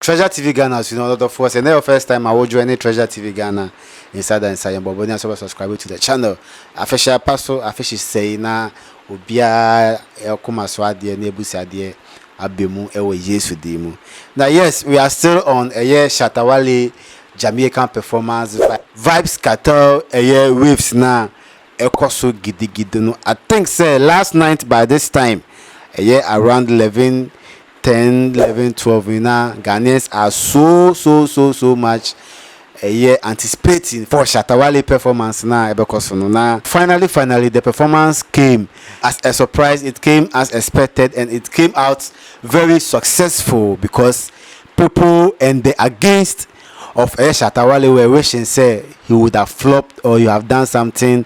Treasure TV Ghana, as you know, a lot of us, and the first time I will join any Treasure TV Ghana inside and inside, but when you subscribe to the channel, official pastor, official say na ubia elkuma swadi nebusadie abemu ewe Yesu dimu. Now yes, we are still on a year Shatawale Jamaican performance vibes cartel a year waves na ekoso gidi no. I think say last night by this time a year around 11 10, 11, 12, you know, Ghanaians are so much a year anticipating for Shatawale performance now because now finally the performance came as a surprise. It came as expected and it came out very successful because people and the against of Shatawale were wishing say he would have flopped or you have done something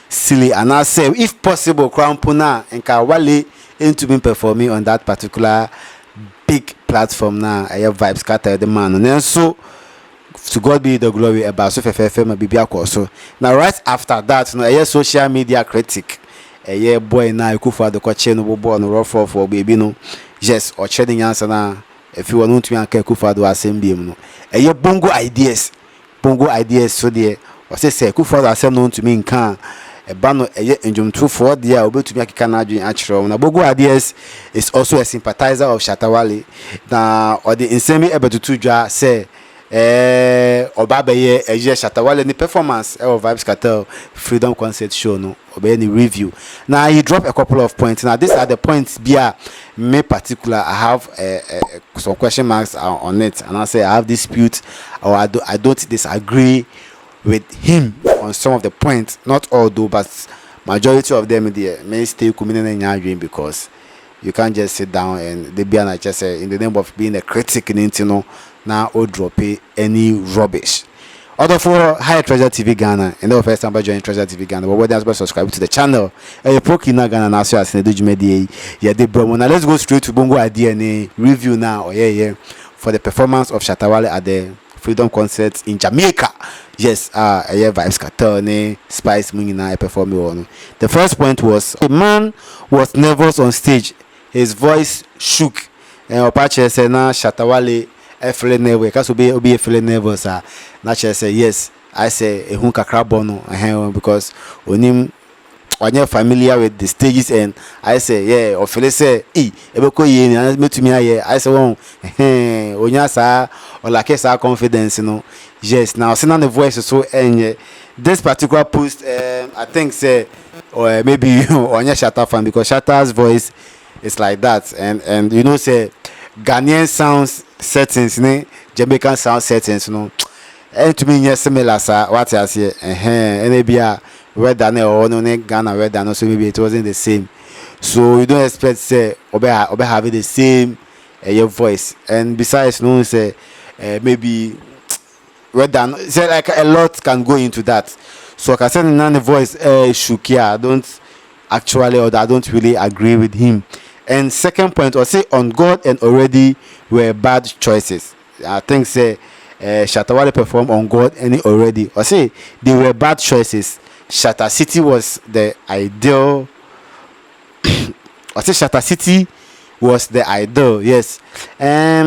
silly, and I say if possible Crown Puna and Kawale into being performing on that particular big platform now. I have vibes scatter the man and so to God be the glory about so so now right after that you know, a social media critic a year boy now you for the coaching no born rough for baby no yes or trading answer now if you want to make a for the assembly no a year bongo ideas so there or say for the assembly to me can a banner a jump 2 there will be to make Canadian actual. Now, Bongo Ideas is also a sympathizer of Shatawale. Now, or the insane able to tuja say, Obabaye, a year Shatawale, the performance of Vibes Cartel Freedom Concert Show, no, or any review. Now, he dropped a couple of points. Now, these are the points, me particular, I have some question marks on it, and I say I have dispute or I don't disagree with him on some of the points, not all though, but majority of them may stay community in because you can't just sit down and they be an just say in the name of being a critic in it, you know, now or drop any rubbish. Other for High Treasure TV Ghana, and the first time by joining Treasure TV Ghana, but whether subscribe to the channel, and you poke in Ghana now, so as in the Media, yeah, they bro. Now let's go straight to Bongo Idea and review now, for the performance of Shatawale at the Freedom Concert in Jamaica. Yes, I have vibes cartel, Spice Munina performing on. The first point was the man was nervous on stage. His voice shook. And Opache said, "Na Shatawale, I feel nervous. Because be feeling nervous. Nache say yes. I say a hunka crabono because onim when you're familiar with the stages and I say yeah or feel say ebeko ye and me to me I say one onya sa or like sa confidence, you know. Yes, now seeing the voice is so and this particular post I think say or maybe onya Shatta fan because Shatta's voice is like that and you know say Ghanaian sounds settings, Jamaican sound settings, you know. And to me yes similar sir what I say and be whether or no Ghana whether so maybe it wasn't the same, so you don't expect say obe having the same your voice. And besides no say maybe whether say like a lot can go into that, so I can say the voice shukia I don't actually or I don't really agree with him. And second point or say on God and already were bad choices. I think say Shatawale performed on God and already or say they were bad choices. Shatta City was the ideal. I say Shatta City was the ideal. Yes. I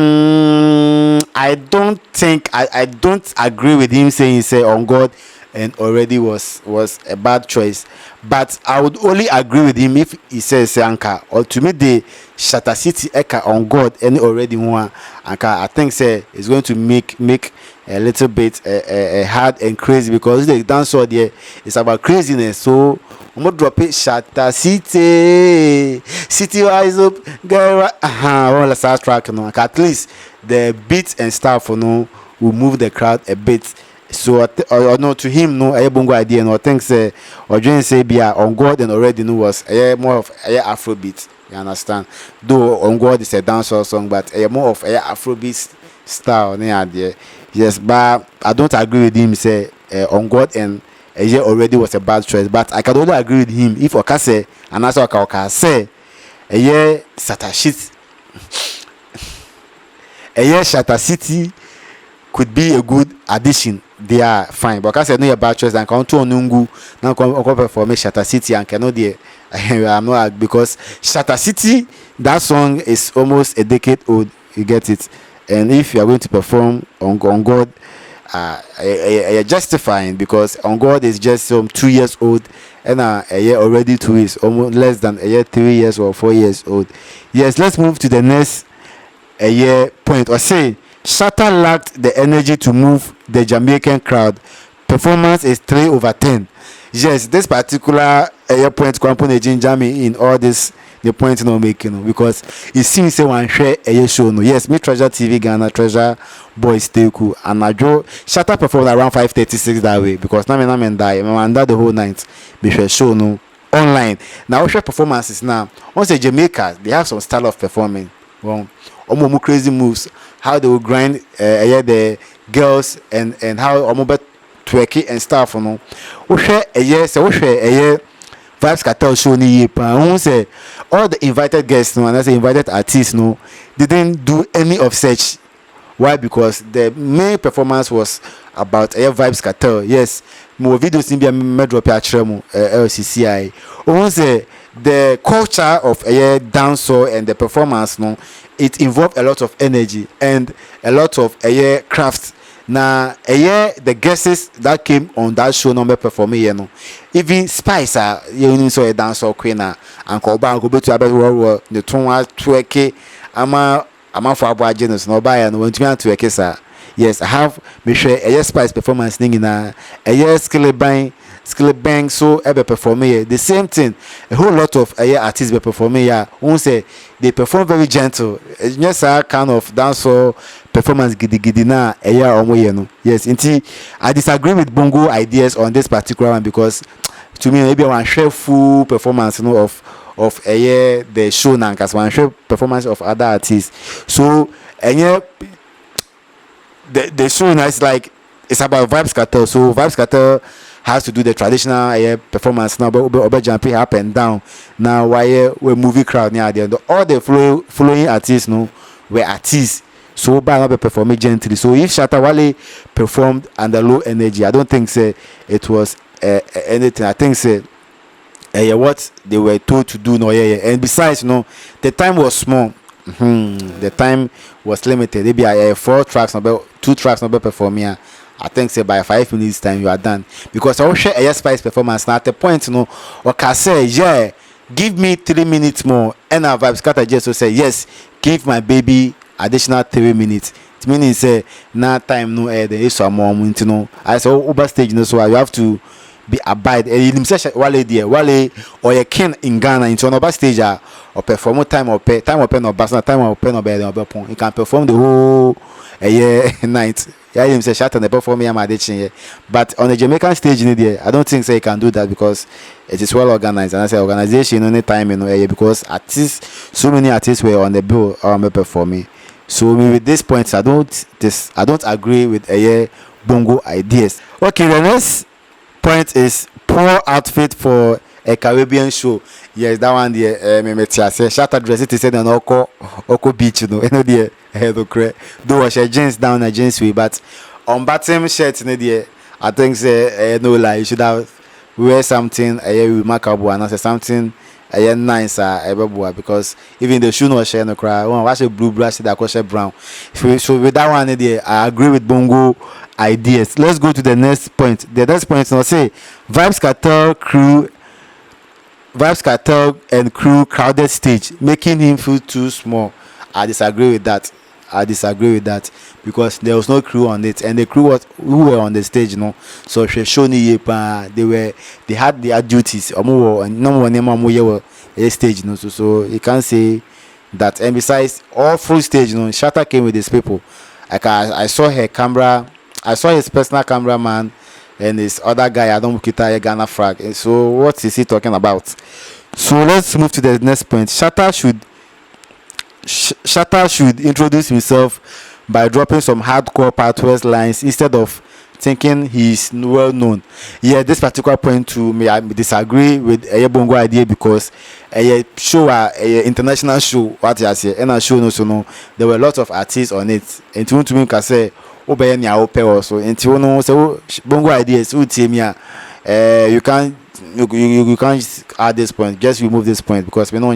don't think I don't agree with him saying say on God and already was a bad choice. But I would only agree with him if he says Anka or to me the Shatta City Eka on God and already one Anka. I think say it's going to make a little bit hard and crazy because the dance out there is about craziness. So I'm gonna drop it Shatta City rise up girl well start track no. At least the beats and stuff for no will move the crowd a bit. So or no to him no a Bongo Idea no think say or join say be on God and already no was more of Afrobeat, you understand, though on God is a dancehall song but more of Afrobeat style there. Yes, but I don't agree with him say on God and a year already was a bad choice, but I can only agree with him if I can say and that's what I can say a year Shatta City could be a good addition. They are fine, but I said no a bad choice and come to Onungu now come perform Shatta City and cannot there. I'm not because Shatta City that song is almost a decade old. You get it. and if you are going to perform on God, justifying, because on God is just 2 years old, and a year already 2 years, almost less than a year 3 years or 4 years old. Yes, let's move to the next a year point. Or say Shatta lacked the energy to move the Jamaican crowd. Performance is 3/10. Yes, this particular year point component ginger me in all this the point no making, because it seems say one share a year show no. Yes, me Treasure TV Ghana, Treasure Boys stay cool, and I draw Shatta performed around 5:36 that way, because now I'm die under the whole night be show no online. Now share performances now. Once a Jamaica, they have some style of performing. Well, almost crazy moves, how they will grind the girls, and how almost twerky and stuff, you know. We share a year, so we share a year Vibes Cartel show ni yepa. Say all the invited guests, no, and I say invited artists, no, they didn't do any of such. Why? Because the main performance was about a Vibes Cartel. Yes, more videos in be a drop mu LCCI. Say the culture of a dancer and the performance, no, it involved a lot of energy and a lot of a craft. Now, the guests that came on that show number performing, you know, even Spice, you saw a dancer queen, and Koba go to about the Tonwa Tweke, I'm for our genus, no buy and went to a kiss. Yes, I have me share a Spice performance thing in a year skill bang, so ever performing the same thing. A whole lot of artists be performing. Won't say they perform very gentle. Yes, a kind of dancer performance gidi na a year or more. Yes, indeed, I disagree with Bongo Ideas on this particular one, because to me maybe one share full performance, of a year the show now, because one share performance of other artists. So the show now is like it's about Vibes Cartel. So Vibes Cartel has to do the traditional performance now, but jumping up and down. Now why we movie crowd near there. All the following artists were artists. So by not performing gently. So if Shatta Wale performed under low energy, I don't think it was anything. I think what they were told to do and besides the time was small. The time was limited. Maybe 4 tracks, about 2 tracks, not performing. I think by 5 minutes time you are done, because I will share a Spice performance now at the point or can say give me 3 minutes more, and our Vibes Cartel just to say yes, give my baby additional 3 minutes. It means now time there is some more I say over stage so you have to be abide Wale or a king in Ghana into another stage or perform time or pay time or pen or bass time or pen or bed or point. You can perform the whole night. Him say Shatta and perform but on the Jamaican stage I don't think you can do that, because it is well organized, and I say organization only time because artists, so many artists were on the bill performing. So with this point I don't agree with Bongo Ideas. Okay, the next point is poor outfit for a Caribbean show. Yes, that one there. Shatta dress it said an Oko beach, there. Though was a jeans down a jeans way, but on bottom shirt there, I think no lie, you should have wear something remarkable and something nice because even the shoe no share no cry. One watch a blue brush that was brown. So with that one there, I agree with Bongo Ideas. Let's go to the next point. The next point now say Vibes Cartel and crew crowded stage, making him feel too small. I disagree with that, because there was no crew on it, and the crew who were on the stage, so they had their duties. No one stage, so you can't say that. And besides, all full stage, Shatta came with his people. I saw his personal cameraman and this other guy, I don't kita a Ghana flag. So what is he talking about? So let's move to the next point. Shatta should introduce himself by dropping some hardcore pathways lines instead of thinking he's well known. Yeah, this particular point to me, I disagree with a Bongo Idea, because a show, a international show, what I say, and a show no, there were a lot of artists on it. And to me, can say, also, and so Bongo Ideas, you can't add this point, just remove this point, because we know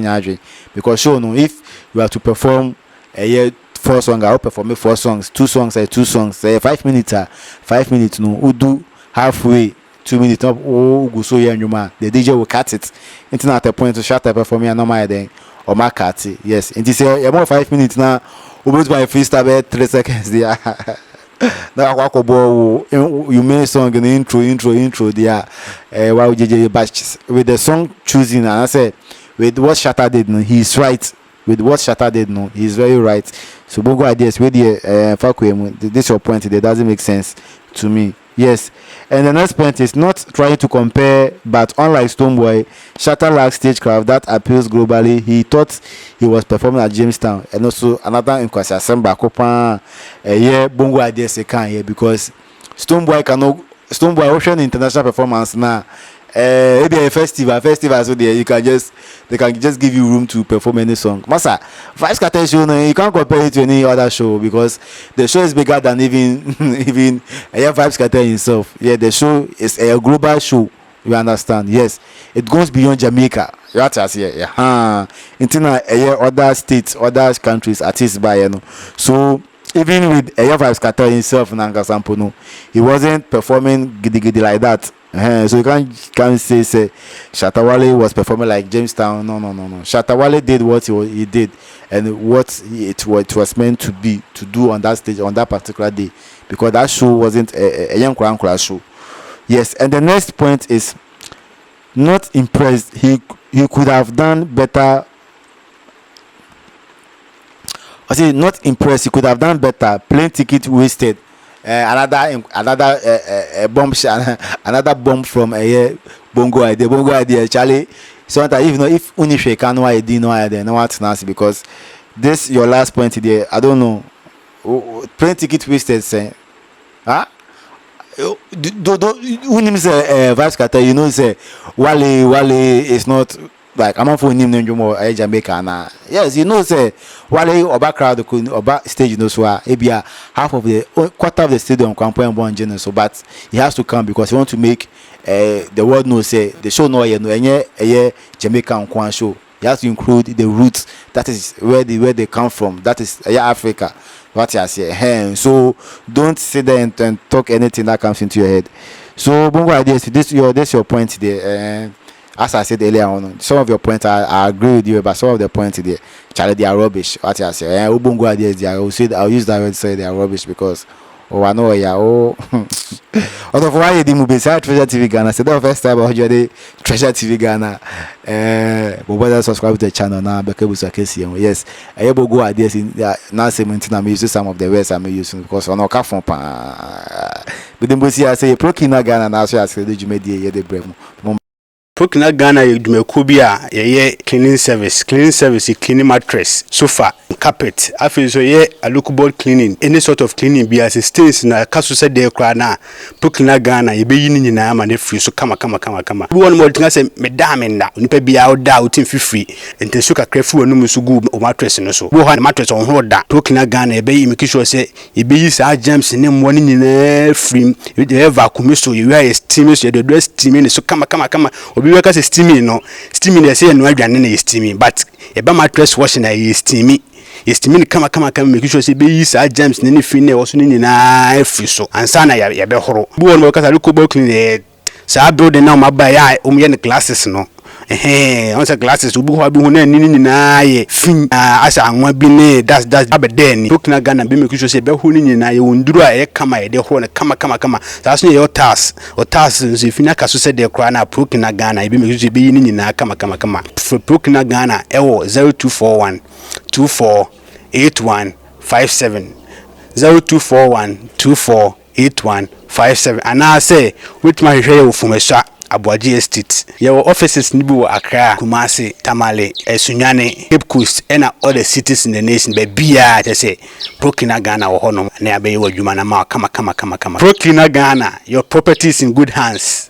because show if you have to perform 4 songs, I perform 4 songs, 2 songs, 2 songs, 5 minutes, 5 minutes, no, who do halfway, 2 minutes, oh, go so yeah, the DJ will cut it. It's not a point to shut up perform me, no my then, or my cut it, yes. And this say, more 5 minutes now, over my freestyle 3 seconds there. Now you made song in intro there. Why would JJ Bash with the song choosing? And I said, with what Shatta did, no, he's right. With what Shatta did, no, he's very right. So Bongo Ideas, with the this your point, it doesn't make sense to me. Yes, and the next point is not trying to compare, but unlike Stonebwoy, Shatta lacks stagecraft that appeals globally. He thought he was performing at Jamestown, and also another in Kwasiasemba Kopa. Yeah, Bongo Ideas can here because Stonebwoy Ocean international performance now. Maybe a festival so there they can just give you room to perform any song. Masa, Vibes Cartel show, no, you can't compare it to any other show because the show is bigger than even Vibes Cartel himself. Yeah, the show is a global show. You understand? Yes, it goes beyond Jamaica. You have to say, yeah, into other states, other countries, artists by you know. So even with Vibes Cartel himself, Nanga Sampono, he wasn't performing giddy like that. So you can't say Shatta Wale was performing like Jamestown. No. Shatta Wale did what he did and what it was meant to do on that stage on that particular day, because that show wasn't a young crowd show. Yes, and the next point is not impressed. He could have done better. I say not impressed. He could have done better. Plane ticket wasted. Another bomb another bomb from Bongo Idea Charlie. So that if Unishe can know idea no idea no what's nasty, because this your last point there, I don't know. Plane ticket wasted say huh? Do Unim say Vibes Cartel, you know, say Wale is not like I'm not for him no Jamaica na. Yes, you know, say Wale Oba crowd could Oba stage, you know, so ebia half of the quarter of the stadium can point one general, so but he has to come because he want to make the world know say the show no Jamaican Kwan show. He has to include the roots, that is where they come from, that is Africa. What I say, so don't sit there and talk anything that comes into your head. So Bongo Ideas, this your point there. As I said earlier on, some of your points I agree with you, but some of the points there, Charlie, they are rubbish. What I say, Bongo Ideas, I'll use that word to say they are rubbish because I know although why you move beside Treasure TV Ghana, said the first time I heard the Treasure TV Ghana. But subscribe to the channel now because yes, I able go ideas in now 17. I'm using some of the words I'm using because on our phone. But then we see I say pro Kina Ghana now, so I say the Jumedia the bremo. Pokina Ghana Dumekubia, cleaning service, cleaning mattress, sofa, carpet. I feel so a local board cleaning, any sort of cleaning be as stains na kasu said de krana. Pokina Ghana, you be in na man free, so come. One more thing I say, Madame, nipa be out doubt in free, and the suka crefu no musugu or mattress no so. Go mattress on hold that. Pokina Ghana, be make sure say, you be use our gems in them one in free, you vacuum so you are steaming, so the dress steaming, so come. We work as a steaming, no steaming. They say no idea is steaming, but a mattress washing is steamy. Is steaming. Come, make sure say be use our gems in any fin also in free so. And sana ya be horror. One work as a local book clean. So I build now my buy the glasses no. On glasses ubu ha bi hu na nini nyina ye fin asa anwa bi ne that's abeden Pokina Ghana be make sure say be hu ni nyina ye wonduru a ye kama ye de ho na kama that's no your task or task so fin aka so say de kra na Pokina Ghana be make sure be ni nyina kama for Pokina Ghana ewo 0241 248157 0241 248157 and I say with my hair from a shot Abuaji Estate. Your offices nibu Accra, Kumasi, Tamale, Esunyane, Cape Coast, and other cities in the nation. Be bia, just say, Pokina Ghana or Honor, and I be your Jumana. Come. Pokina Ghana, your properties in good hands.